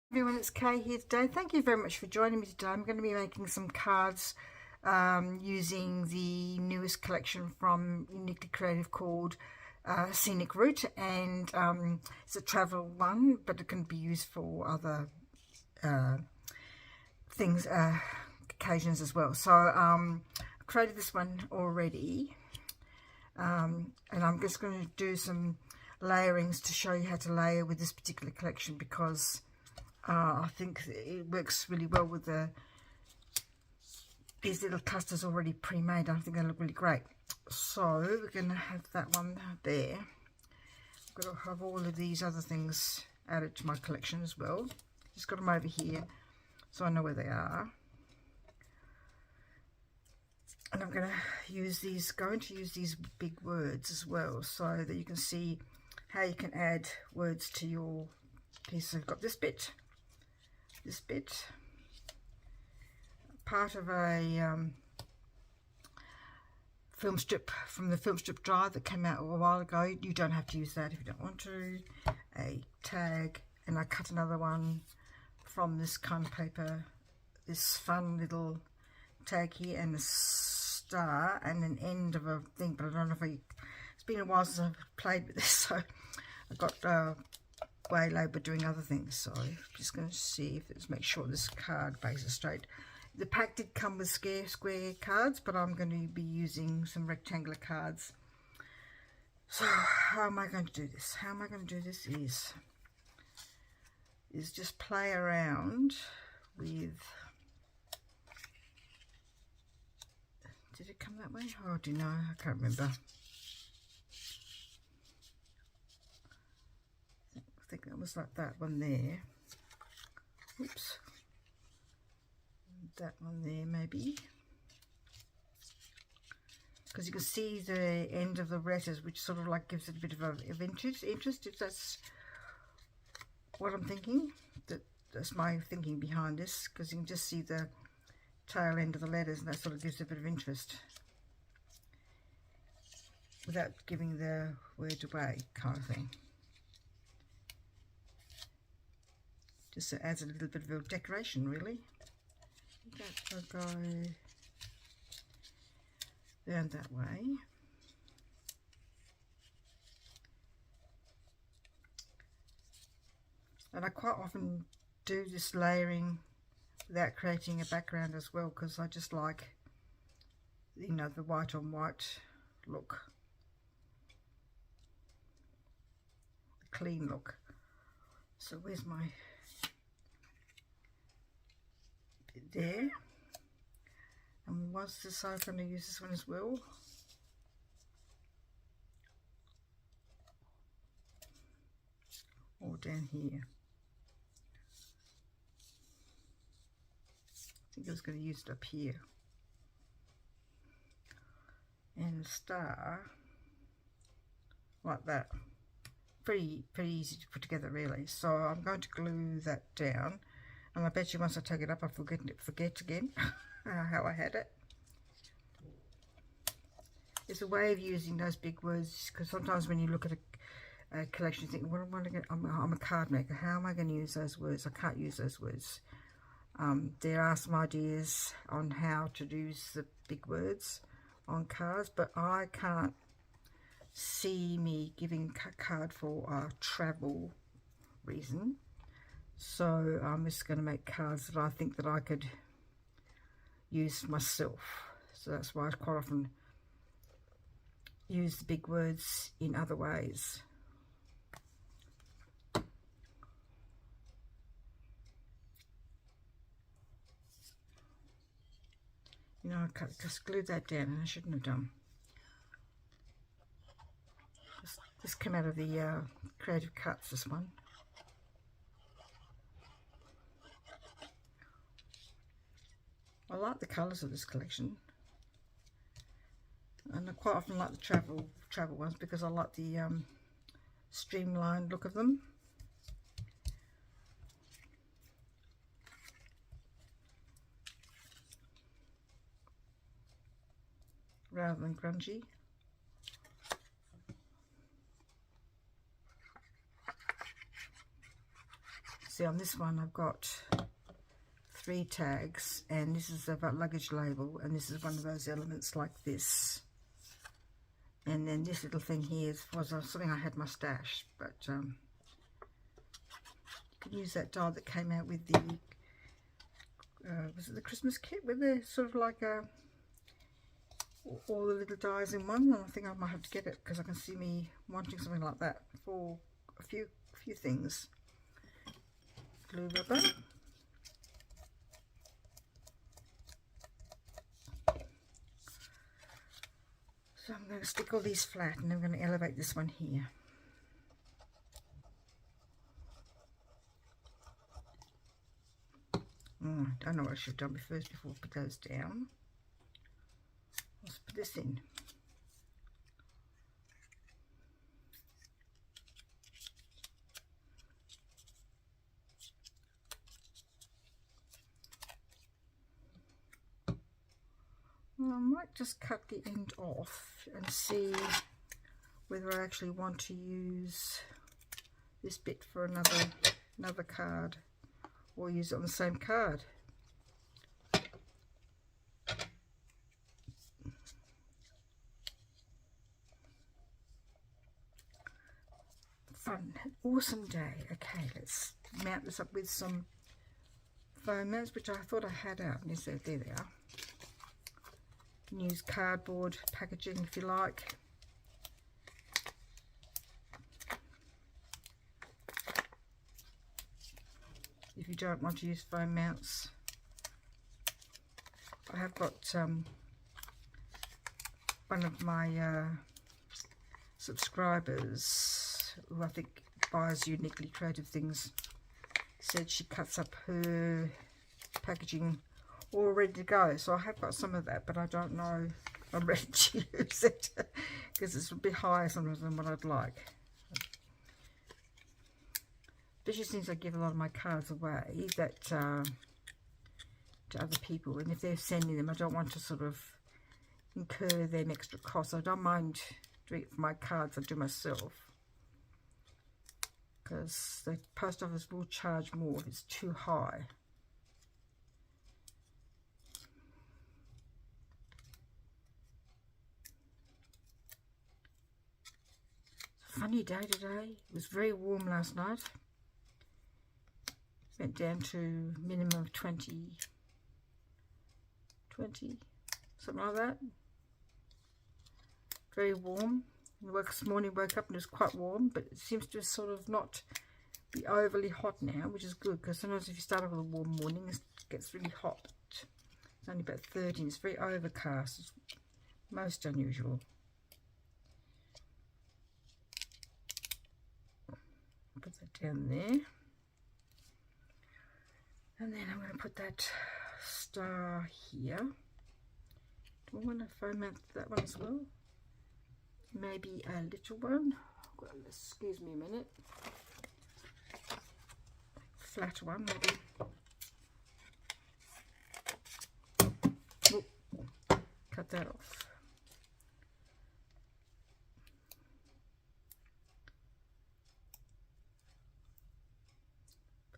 Everyone, it's Kay here today. Thank you very much for joining me today. I'm going to be making some cards using the newest collection from Uniquely Creative called Scenic Route, and it's a travel one, but it can be used for other things, occasions as well. So I created this one already, and I'm just going to do some layerings to show you how to layer with this particular collection, because I think it works really well with these little clusters already pre-made. I think they look really great. So we're going to have that one there. I've got to have all of these other things added to my collection as well. Just got them over here so I know where they are. And I'm going to use these, big words as well, so that you can see how you can add words to your piece. So I've got this bit, part of a film strip from the film strip drive that came out a while ago. You don't have to use that if you don't want to. A tag, and I cut another one from this kind of paper, this fun little tag here, and a star and an end of a thing, but I don't know if it's been a while since I've played with this, so I got waylaid doing other things. So I'm just going to see if it's, make sure this card base is straight. The pack did come with square cards, but I'm going to be using some rectangular cards. So how am I going to do this? How am I going to do this is just play around with, did it come that way? Oh, do you know? I can't remember. I think that was like that one there. Oops. That one there maybe. Because you can see the end of the letters, which sort of like gives it a bit of interest, if that's what I'm thinking. That's my thinking behind this, because you can just see the tail end of the letters, and that sort of gives a bit of interest without giving the word away, kind of thing. Just adds a little bit of decoration, really. I'll go down that way. And I quite often do this layering without creating a background as well, because I just like, you know, the white on white look, the clean look. So where's my bit there? And was this, I'm going to use this one as well. Or down here. I think I was going to use it up here. And the star, like that. Pretty easy to put together, really. So I'm going to glue that down, and I bet you once I take it up I forget again how I had it. It's a way of using those big words, because sometimes when you look at a collection you think, what am I going to, I'm a card maker, how am I going to use those words? I can't use those words. There are some ideas on how to use the big words on cards, but I can't see me giving a card for a travel reason. So I'm just going to make cards that I think that I could use myself. So that's why I quite often use the big words in other ways. You know, I just glued that down, and I shouldn't have done. This came out of the Creative Cuts, this one. I like the colours of this collection, and I quite often like the travel ones, because I like the streamlined look of them. Rather than grungy. see on this one I've got 3 tags, and this is a luggage label, and this is one of those elements like this. And then this little thing here was something I had in my stash, but you can use that die that came out with the was it the Christmas kit, where they're sort of like all the little dies in one. And I think I might have to get it because I can see me wanting something like that for a few things. Glue rubber. So I'm going to stick all these flat, and I'm going to elevate this one here. I don't know what I should have done first before I put those down. Let's put this in. Well, I might just cut the end off and see whether I actually want to use this bit for another card, or use it on the same card. Fun, awesome day. Okay, let's mount this up with some foam mounts, which I thought I had out. Yes, there they are. You can use cardboard packaging if you like. If you don't want to use foam mounts, I have got one of my subscribers, who I think buys Uniquely Creative Things, said she cuts up her packaging all ready to go. So I have got some of that, but I don't know if I'm ready to use it because it's a bit higher sometimes than what I'd like. Especially since I give a lot of my cards away that to other people, and if they're sending them, I don't want to sort of incur them extra costs. I don't mind doing it for my cards, I do myself, because the post office will charge more if it's too high. It's a funny day today. It was very warm last night. Went down to minimum of 20, something like that. Very warm. This morning woke up and it was quite warm, but it seems to sort of not be overly hot now, which is good, because sometimes if you start off with a warm morning, it gets really hot. It's only about 30, it's very overcast. It's most unusual. Put that down there. And then I'm going to put that star here. Do I want to foam mount that one as well? Maybe a little one. Well, excuse me a minute. Flat one, maybe. Oh, cut that off.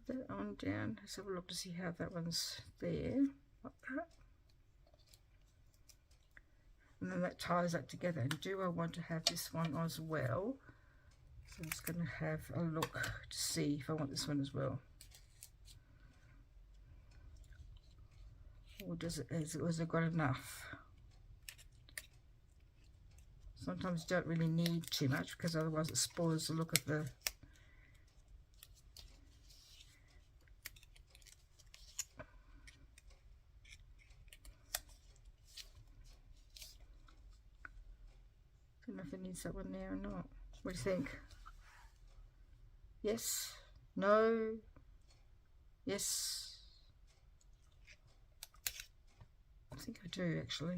That on down. Let's have a look to see how that one's there, like that. And then that ties that together. And do I want to have this one as well? So I'm just going to have a look to see if I want this one as well. Or has it got enough? Sometimes you don't really need too much, because otherwise it spoils the look of the I don't know if it needs that one there or not. What do you think? Yes? No? Yes? I think I do, actually.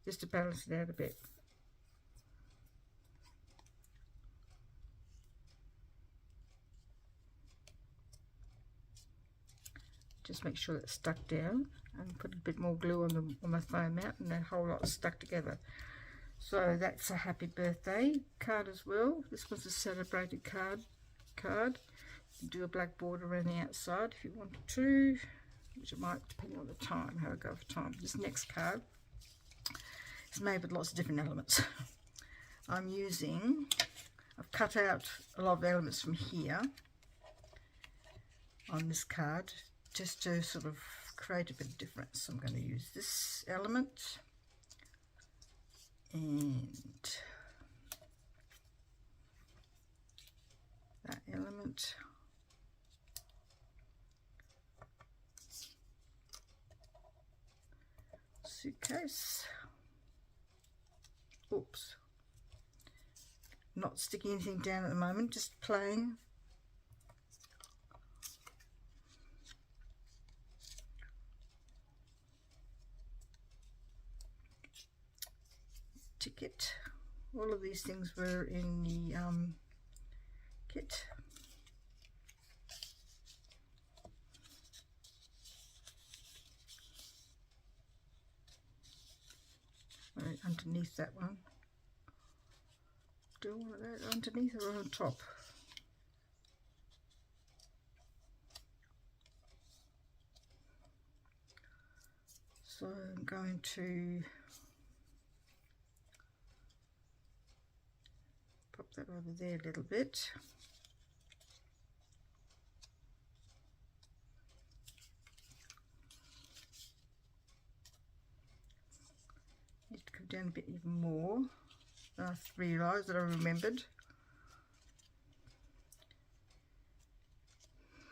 Just to balance it out a bit. Just make sure it's stuck down, and put a bit more glue on my foam mount, and the whole lot's stuck together. So that's a happy birthday card as well. This was a celebrated card. do a black border around the outside if you wanted to, which it might depend on the time, how I go for time. This next card is made with lots of different elements. I've cut out a lot of elements from here on this card just to sort of create a bit of difference. I'm going to use this element and that element. Suitcase. Oops. Not sticking anything down at the moment, just playing. Ticket. All of these things were in the kit. Right underneath that one. Do I want that underneath or on top? So I'm going to pop that over there a little bit. Need to come down a bit even more. I realised that I remembered.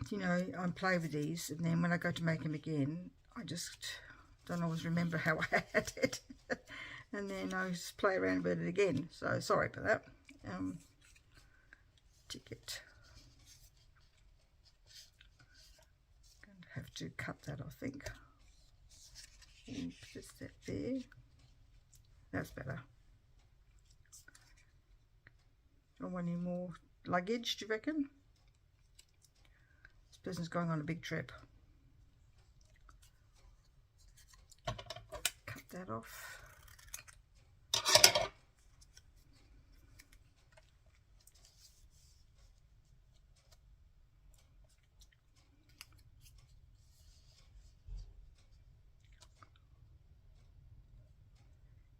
You know, I play with these, and then when I go to make them again, I just don't always remember how I had it. And then I just play around with it again. So sorry for that. Ticket. Going to have to cut that, I think. And put that there. That's better. Don't want any more luggage, do you reckon? This person's going on a big trip. Cut that off.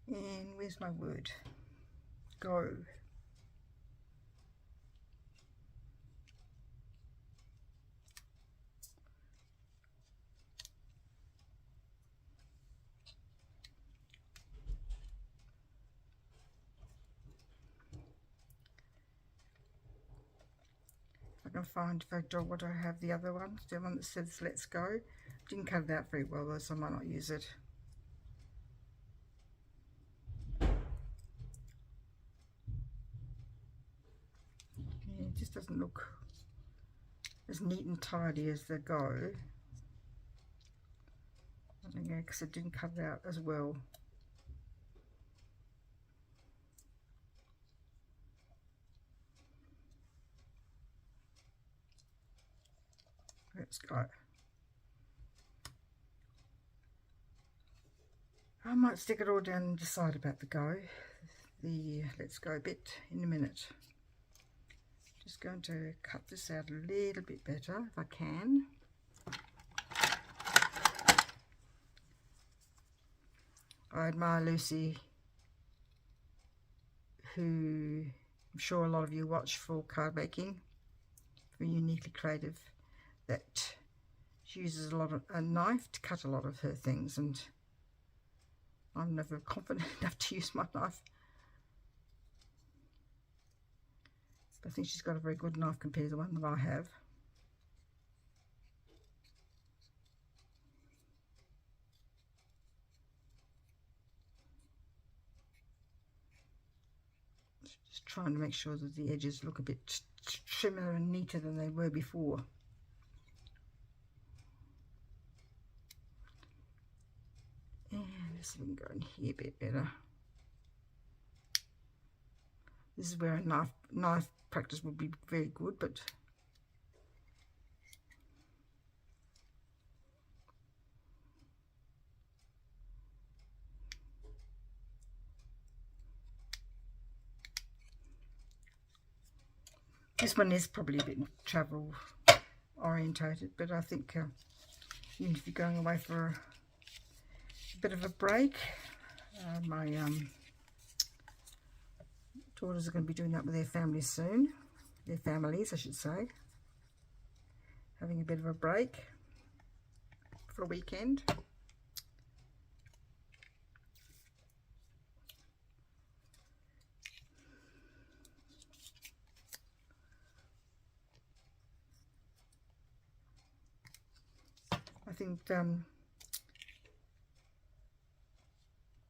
And where's my word? Go. I can find if I do what I have the other one, the one that says let's go. Didn't cut it out very well though, so I might not use it. Yeah, it just doesn't look as neat and tidy as the go. I think because it didn't cut it out as well. Let's go. I might stick it all down and decide about the let's go bit in a minute. Just going to cut this out a little bit better if I can. I admire Lucy, who I'm sure a lot of you watch for card making, very uniquely creative, that she uses a knife to cut a lot of her things, and I'm never confident enough to use my knife. But I think she's got a very good knife compared to the one that I have. Just trying to make sure that the edges look a bit trimmer and neater than they were before. And this one go in here a bit better. This is where a knife practice would be very good, but this one is probably a bit travel orientated, but I think even if you're going away for a bit of a break, my daughters are going to be doing that with their families soon, their families I should say, having a bit of a break for a weekend. I think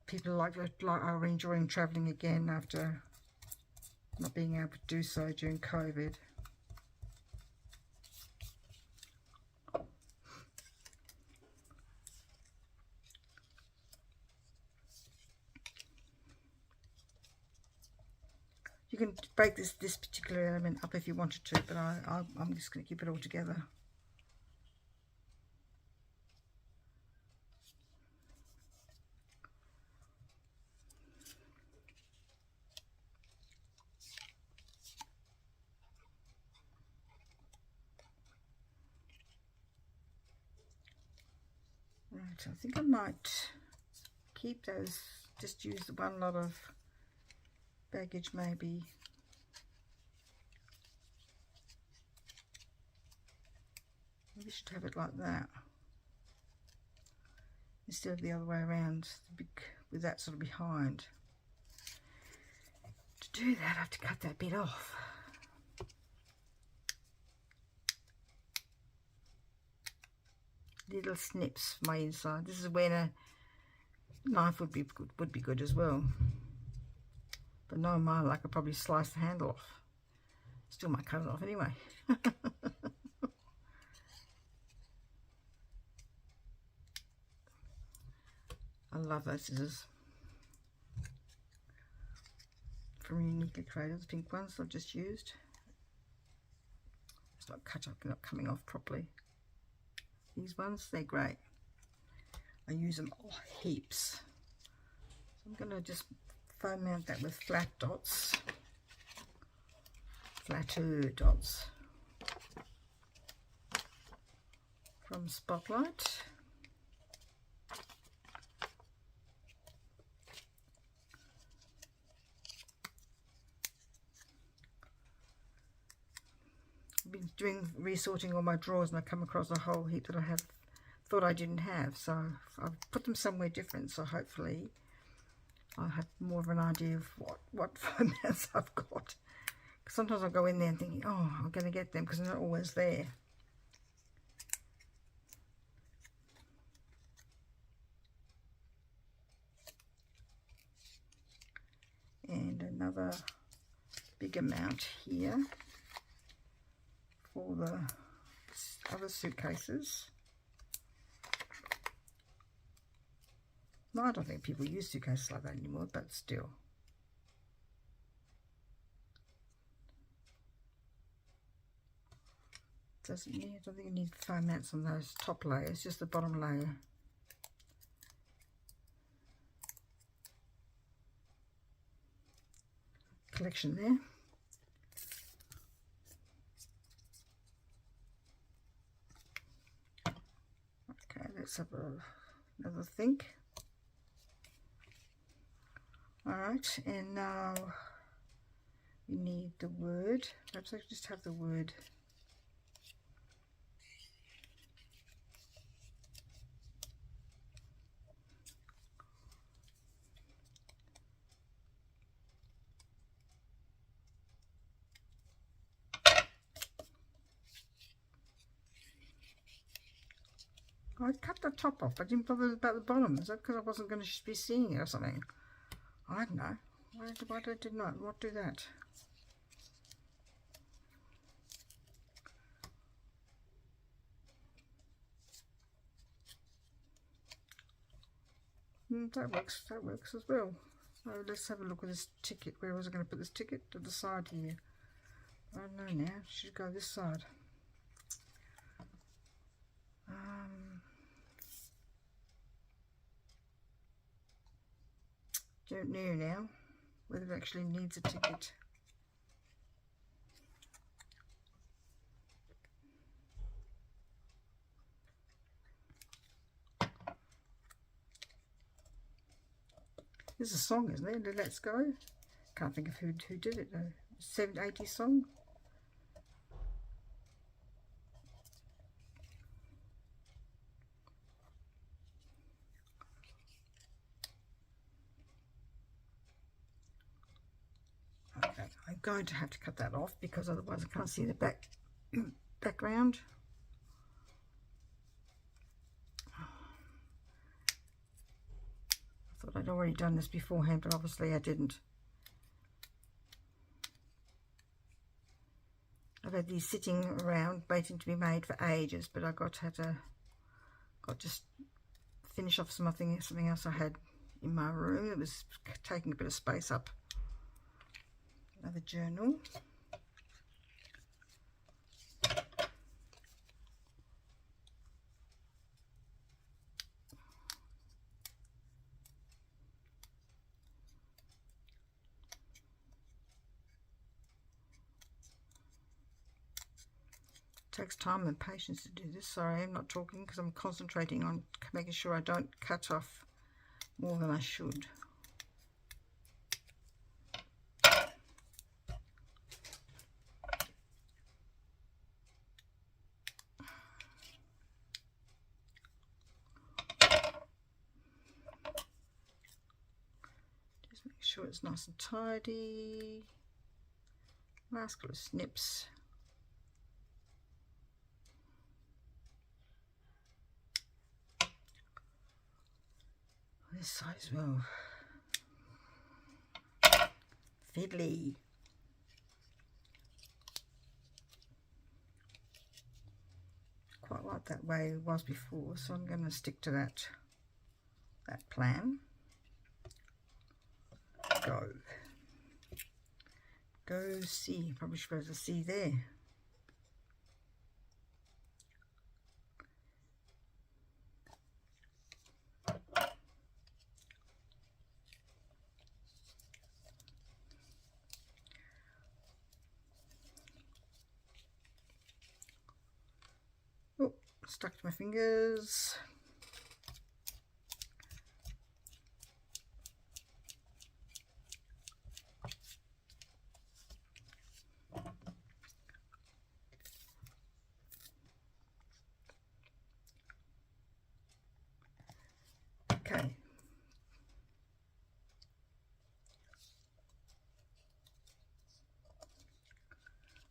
people are enjoying travelling again after not being able to do so during COVID. You can break this particular element up if you wanted to, but I'm just going to keep it all together. Right, I think I might keep those, just use the one lot of baggage maybe. Maybe should have it like that instead of the other way around, with that sort of behind. To do that, I have to cut that bit off. Little snips for my inside. This is when a knife would be good as well. But no, I could probably slice the handle off. Still might cut it off anyway. I love those scissors from Uniquely Created, the pink ones I've just used. It's not cut up, not coming off properly. These ones, they're great. I use them heaps. So I'm going to just foam mount that with flatter dots from Spotlight. I've been doing resorting all my drawers and I come across a whole heap that I thought I didn't have, so I've put them somewhere different, so hopefully I'll have more of an idea of what foam mounts I've got. Sometimes I'll go in there and think, oh, I'm going to get them because they're not always there. And another big amount here for the other suitcases. No, I don't think people use suitcases like that anymore, but still. I don't think you need foam mounts on those top layers, just the bottom layer. Collection there. Okay, let's have another think. Alright, and now we need the word. Perhaps I could just have the word. I cut the top off, but I didn't bother about the bottom. Is that because I wasn't going to be seeing it or something? I don't know. Why did I not do that? That works as well. So let's have a look at this ticket. Where was I going to put this ticket? To the side here. I don't know now. Should go this side. Don't know now whether it actually needs a ticket. There's a song, isn't there? The Let's Go. Can't think of who did it though. 780 song. Okay, I'm going to have to cut that off because otherwise I can't see the background. I thought I'd already done this beforehand, but obviously I didn't. I've had these sitting around waiting to be made for ages, but I got to just finish off something else I had in my room. It was taking a bit of space up. Another journal. Takes time and patience to do this. Sorry, I'm not talking because I'm concentrating on making sure I don't cut off more than I should. Just make sure it's nice and tidy. Last couple of snips. This side as well. Fiddly. Quite like that way it was before, so I'm going to stick to that plan. Go see. Probably should be able to see there. Oh, stuck to my fingers. Okay.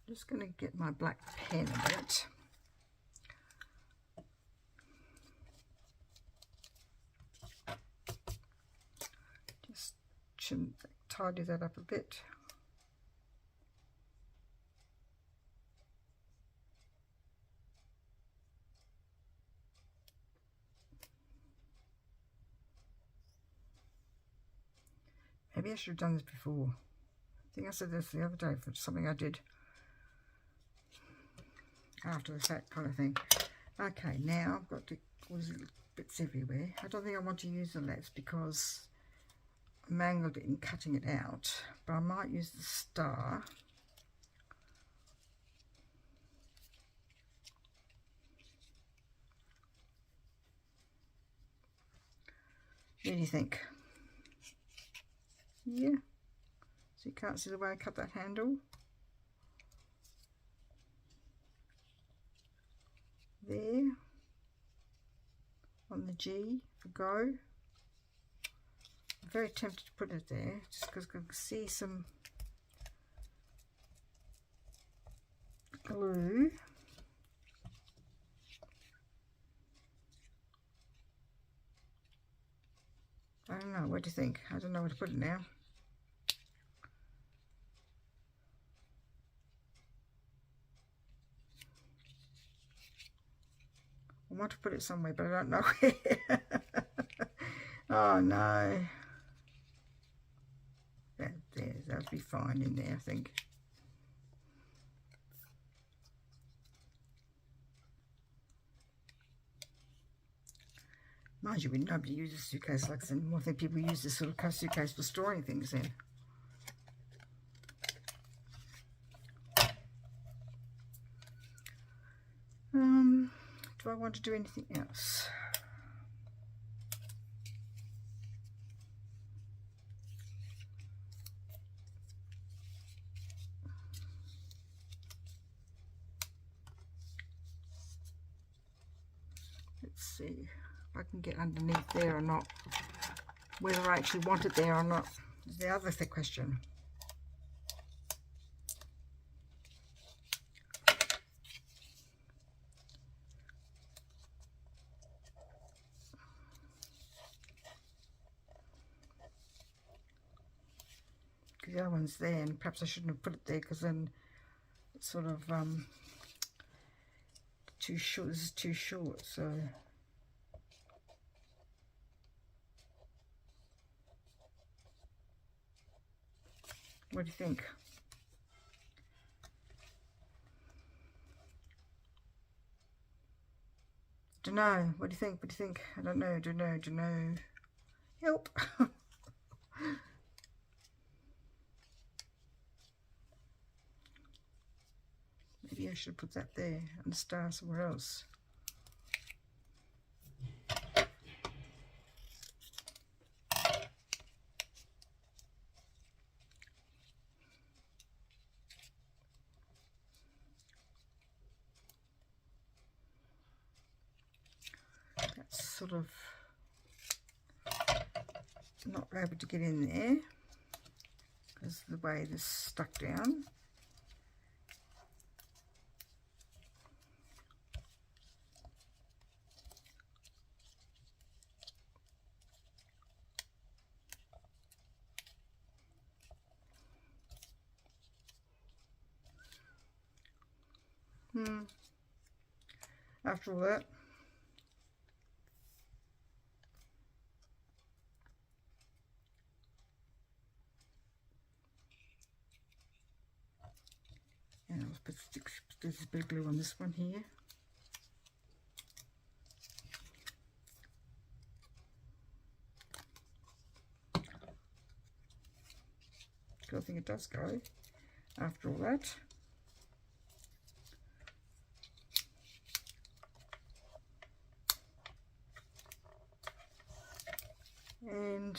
Just going to get my black pen a bit. Just tidy that up a bit. Maybe I should have done this before. I think I said this the other day for something I did after the fact kind of thing. Okay, now I've got all these little bits everywhere. I don't think I want to use the lets because I mangled it in cutting it out, but I might use the star. What do you think? Yeah, so you can't see the way I cut that handle. There, on the G for go. I'm very tempted to put it there, just because I can see some glue. I don't know, what do you think? I don't know where to put it now. I want to put it somewhere, but I don't know where. Oh no. That'll be fine in there, I think. Mind you, nobody uses suitcase like this anymore. I think people use this sort of suitcase for storing things in. Do I want to do anything else? let's see if I can get underneath there or not. Whether I actually want it there or not is the other question. The other one's there, and perhaps I shouldn't have put it there, because then it's sort of too short. This is too short, so what do you think? Don't know. What do you think? What do you think? I don't know. Don't know. Help. Maybe I should put that there and the star somewhere else. That's sort of not able to get in there because of the way this stuck down. After all that, and I'll put this big glue on this one here. I think it does go after all that. And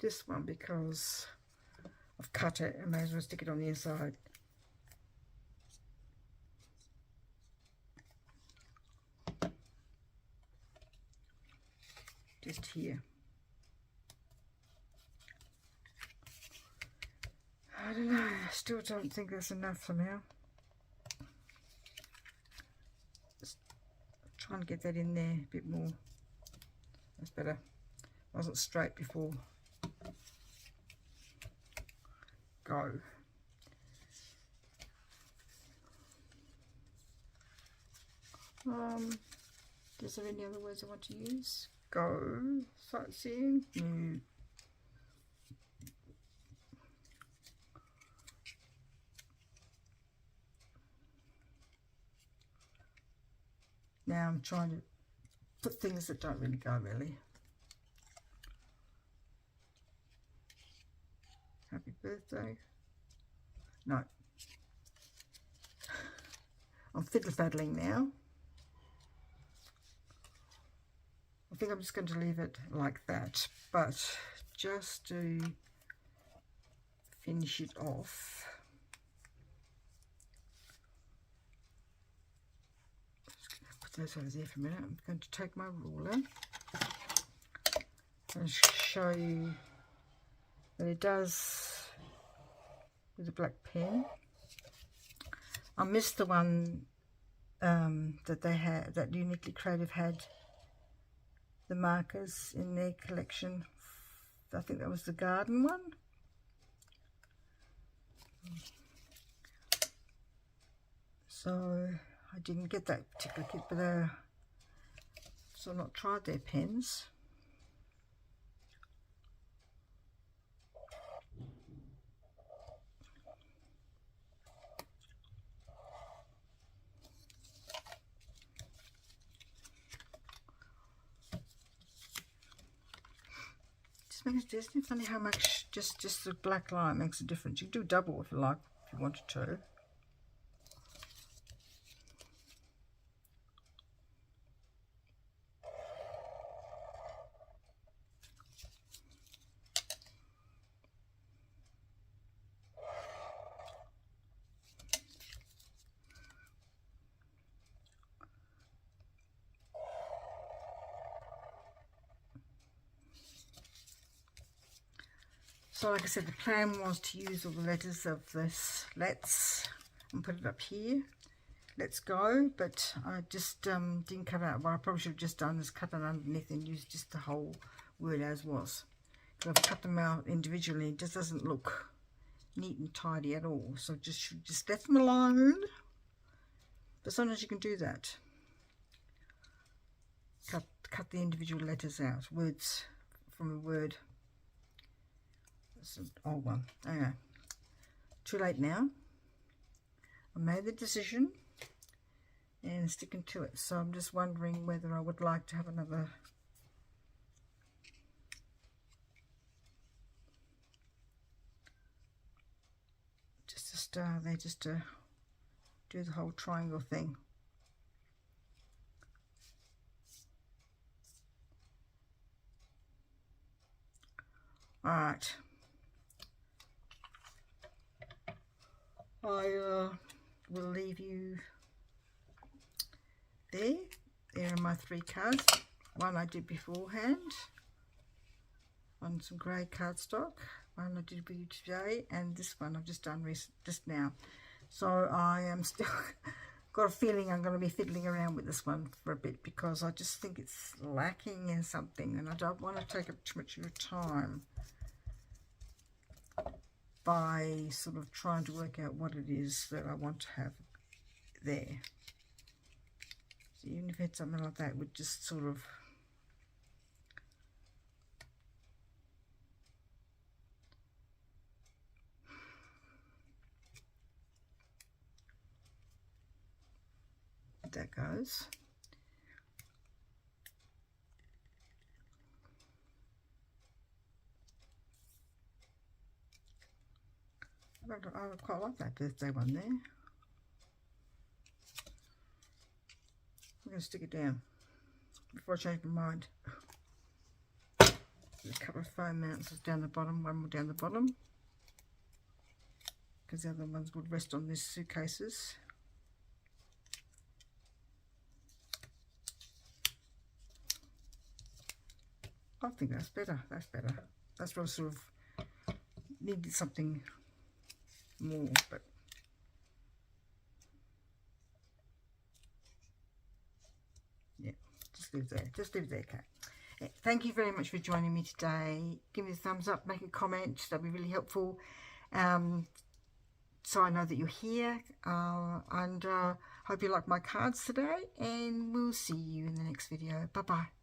this one, because I've cut it, I may as well stick it on the inside. Just here. I don't know, I still don't think that's enough somehow. Just try and get that in there a bit more. That's better. Wasn't straight before. Go. Is there any other words I want to use? Go. Sightseeing. Now I'm trying to put things that don't really go really. Happy birthday. No. I'm fiddle-faddling now. I think I'm just going to leave it like that, but just to finish it off, put those over there for a minute. I'm going to take my ruler and show you that it does with a black pen. I missed the one that they had, that Uniquely Creative had the markers in their collection. I think that was the garden one. So I didn't get that particular kit, but so I've not tried their pens. Isn't it funny how much just the black line makes a difference? You can do double if you like, if you wanted to. So like I said, the plan was to use all the letters of this let's and put it up here, let's go, but I just didn't cut out. What I probably should have just done is cut it underneath and use just the whole word as was. Because I've cut them out individually, it just doesn't look neat and tidy at all. So should just let them alone. But sometimes you can do that. Cut the individual letters out, words from a word. That's an old one. Okay. Too late now. I made the decision and sticking to it. So I'm just wondering whether I would like to have another just a star there, just to do the whole triangle thing. All right. I will leave you there. There are my 3 cards. One I did beforehand on some grey cardstock. One I did with you today, and this one I've just done just now. So I am still got a feeling I'm going to be fiddling around with this one for a bit, because I just think it's lacking in something, and I don't want to take up too much of your time by sort of trying to work out what it is that I want to have there. So even if it's something like that, it would just sort of that goes. I quite like that birthday one there. I'm going to stick it down before I change my mind. There's a couple of foam mounts down the bottom, one more down the bottom, because the other ones would rest on these suitcases. I think that's better. That's better. That's what I sort of needed, something more, but yeah, just leave it there. Just leave it there, okay. Thank you very much for joining me today. Give me a thumbs up, make a comment. That'd be really helpful. So I know that you're here, and hope you like my cards today, and we'll see you in the next video. Bye bye.